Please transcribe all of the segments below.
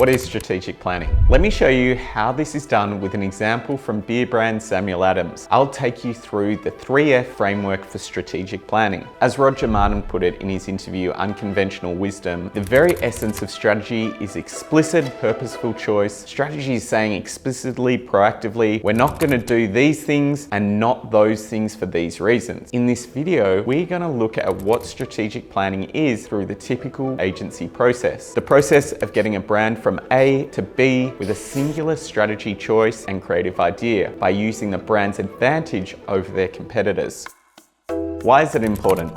What is strategic planning? Let me show you how this is done with an example from beer brand Samuel Adams. I'll take you through the 3F framework for strategic planning. As Roger Martin put it in his interview, Unconventional Wisdom, the very essence of strategy is explicit, purposeful choice. Strategy is saying explicitly, proactively, we're not going to do these things and not those things for these reasons. In this video, we're going to look at what strategic planning is through the typical agency process. The process of getting a brand from A to B with a singular strategy choice and creative idea by using the brand's advantage over their competitors. Why is it important?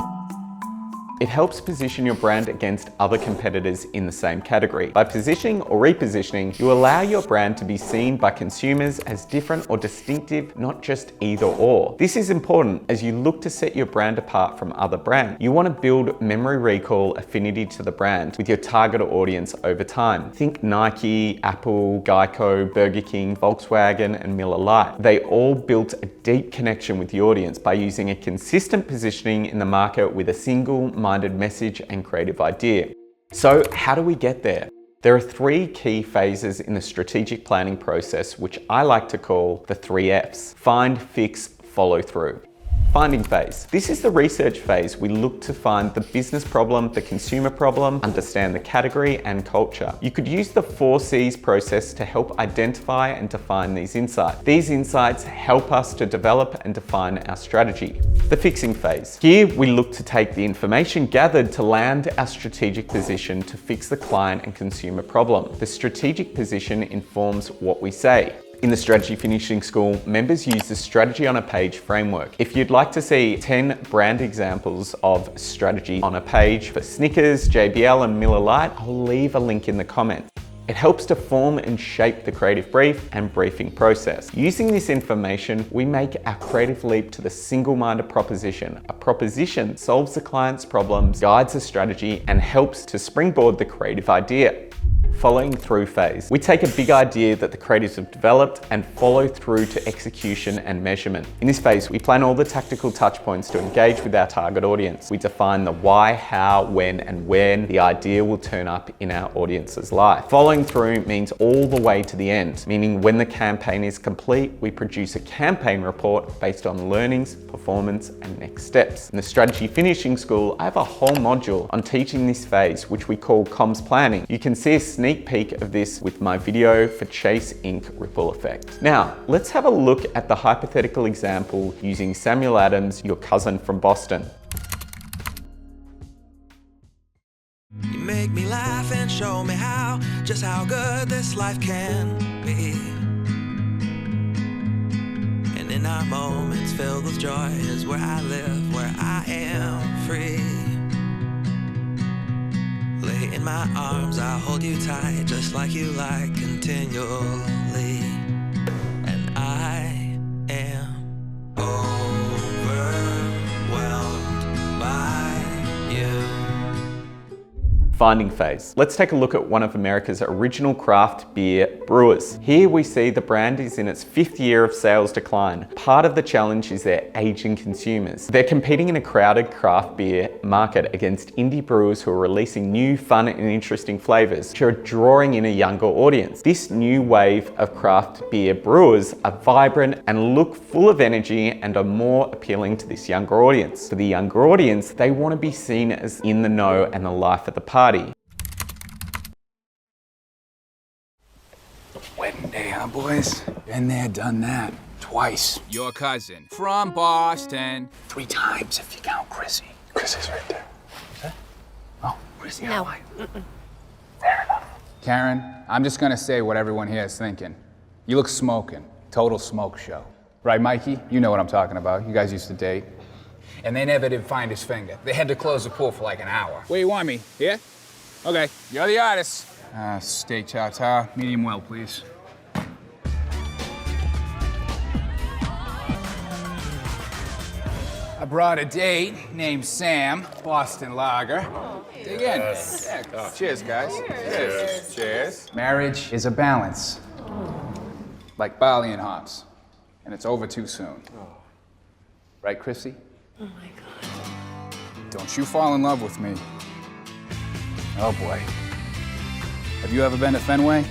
It helps position your brand against other competitors in the same category. By positioning or repositioning, you allow your brand to be seen by consumers as different or distinctive, not just either or. This is important as you look to set your brand apart from other brands. You want to build memory recall affinity to the brand with your target audience over time. Think Nike, Apple, Geico, Burger King, Volkswagen, and Miller Lite. They all built a deep connection with the audience by using a consistent positioning in the market with a single-minded message and creative idea. So how do we get there? There are 3 key phases in the strategic planning process, which I like to call the 3 Fs. Find, fix, follow through. Finding phase. This is the research phase. We look to find the business problem, the consumer problem, understand the category and culture. You could use the 4 Cs process to help identify and define these insights. These insights help us to develop and define our strategy. The fixing phase. Here we look to take the information gathered to land our strategic position to fix the client and consumer problem. The strategic position informs what we say. In the Strategy Finishing School, members use the strategy on a page framework. If you'd like to see 10 brand examples of strategy on a page for Snickers, JBL, and Miller Lite, I'll leave a link in the comments. It helps to form and shape the creative brief and briefing process. Using this information, we make our creative leap to the single-minded proposition. A proposition solves the client's problems, guides the strategy, and helps to springboard the creative idea. Following through phase. We take a big idea that the creatives have developed and follow through to execution and measurement. In this phase, we plan all the tactical touch points to engage with our target audience. We define the why, how, when, and when the idea will turn up in our audience's life. Following through means all the way to the end, meaning when the campaign is complete, we produce a campaign report based on learnings, performance, and next steps. In the Strategy Finishing School, I have a whole module on teaching this phase, which we call comms planning. You can see a sneak peek of this with my video for Chase Inc. Ripple Effect. Now, let's have a look at the hypothetical example using Samuel Adams, your cousin from Boston. You make me laugh and show me just how good this life can be. And in our moments filled with joy is where I live, where I am free. Lay in my arms, I'll hold you tight, just like you like, continually. And I am overwhelmed by you. Finding phase. Let's take a look at one of America's original craft beer brewers. Here we see the brand is in its 5th year of sales decline. Part of the challenge is their aging consumers. They're competing in a crowded craft beer market against indie brewers who are releasing new, fun, and interesting flavors, which are drawing in a younger audience. This new wave of craft beer brewers are vibrant and look full of energy and are more appealing to this younger audience. For the younger audience, they want to be seen as in the know and the life of the party. Wedding day, huh, boys? Been there, done that. Twice. Your cousin from Boston. 3 times if you count Chrissy. Chrissy's right there. Huh? Oh, Chrissy, how are you? Fair enough. Karen, I'm just gonna say what everyone here is thinking. You look smoking. Total smoke show. Right, Mikey? You know what I'm talking about. You guys used to date. And they never did find his finger. They had to close the pool for like an hour. Where you want me? Here? Okay, you're the artist. Steak tartare, medium well, please. I brought a date named Sam, Boston Lager. Dig in. Yeah. Cheers, guys. Cheers. Cheers. Marriage is a balance. Like barley and hops. And it's over too soon. Right, Chrissy? Oh my God. Don't you fall in love with me. Oh boy. Have you ever been to Fenway?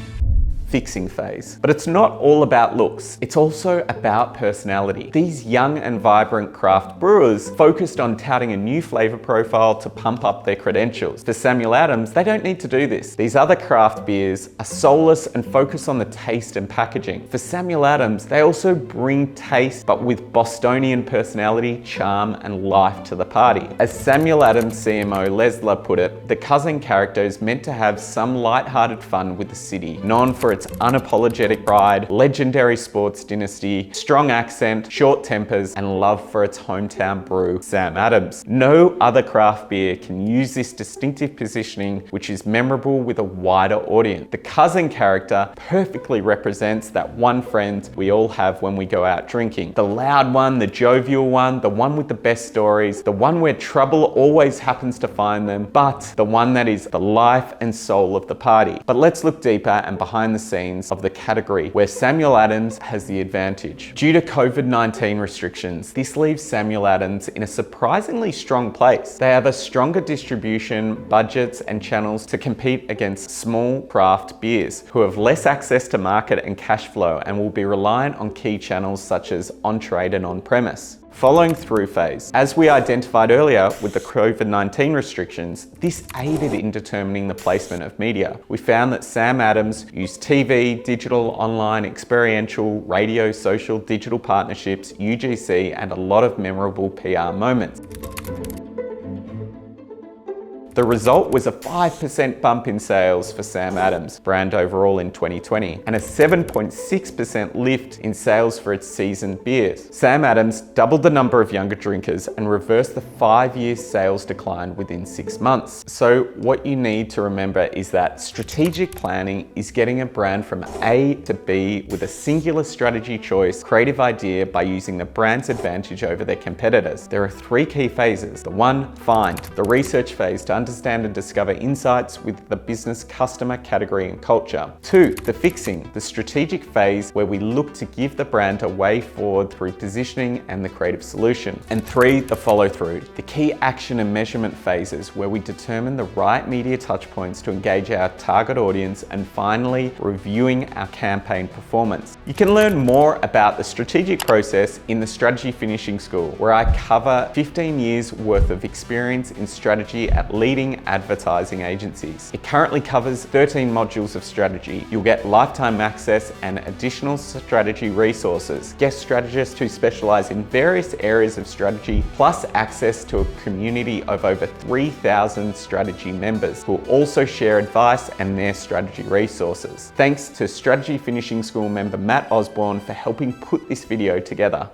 Fixing phase. But it's not all about looks, it's also about personality. These young and vibrant craft brewers focused on touting a new flavor profile to pump up their credentials. For Samuel Adams, they don't need to do this. These other craft beers are soulless and focus on the taste and packaging. For Samuel Adams, they also bring taste, but with Bostonian personality, charm, and life to the party. As Samuel Adams CMO Lesler put it, the cousin character is meant to have some light-hearted fun with the city, known for its unapologetic pride, legendary sports dynasty, strong accent, short tempers, and love for its hometown brew, Sam Adams. No other craft beer can use this distinctive positioning, which is memorable with a wider audience. The cousin character perfectly represents that one friend we all have when we go out drinking. The loud one, the jovial one, the one with the best stories, the one where trouble always happens to find them, but the one that is the life and soul of the party. But let's look deeper and behind the scenes of the category where Samuel Adams has the advantage. Due to COVID-19 restrictions, this leaves Samuel Adams in a surprisingly strong place. They have a stronger distribution, budgets, and channels to compete against small craft beers who have less access to market and cash flow and will be reliant on key channels such as on-trade and on-premise. Following through phase. As we identified earlier with the COVID-19 restrictions, this aided in determining the placement of media. We found that Sam Adams used TV, digital, online, experiential, radio, social, digital partnerships, UGC, and a lot of memorable PR moments. The result was a 5% bump in sales for Sam Adams brand overall in 2020 and a 7.6% lift in sales for its seasoned beers. Sam Adams doubled the number of younger drinkers and reversed the 5-year sales decline within 6 months. So what you need to remember is that strategic planning is getting a brand from A to B with a singular strategy choice, creative idea by using the brand's advantage over their competitors. There are 3 key phases. The 1, find, the research phase to understand and discover insights with the business, customer, category, and culture. 2, the fixing, the strategic phase where we look to give the brand a way forward through positioning and the creative solution. And 3, the follow through, the key action and measurement phases where we determine the right media touchpoints to engage our target audience, and finally, reviewing our campaign performance. You can learn more about the strategic process in the Strategy Finishing School, where I cover 15 years worth of experience in strategy at leading advertising agencies. It currently covers 13 modules of strategy. You'll get lifetime access and additional strategy resources, guest strategists who specialize in various areas of strategy, plus access to a community of over 3,000 strategy members who will also share advice and their strategy resources. Thanks to Strategy Finishing School member Matt Osborne for helping put this video together.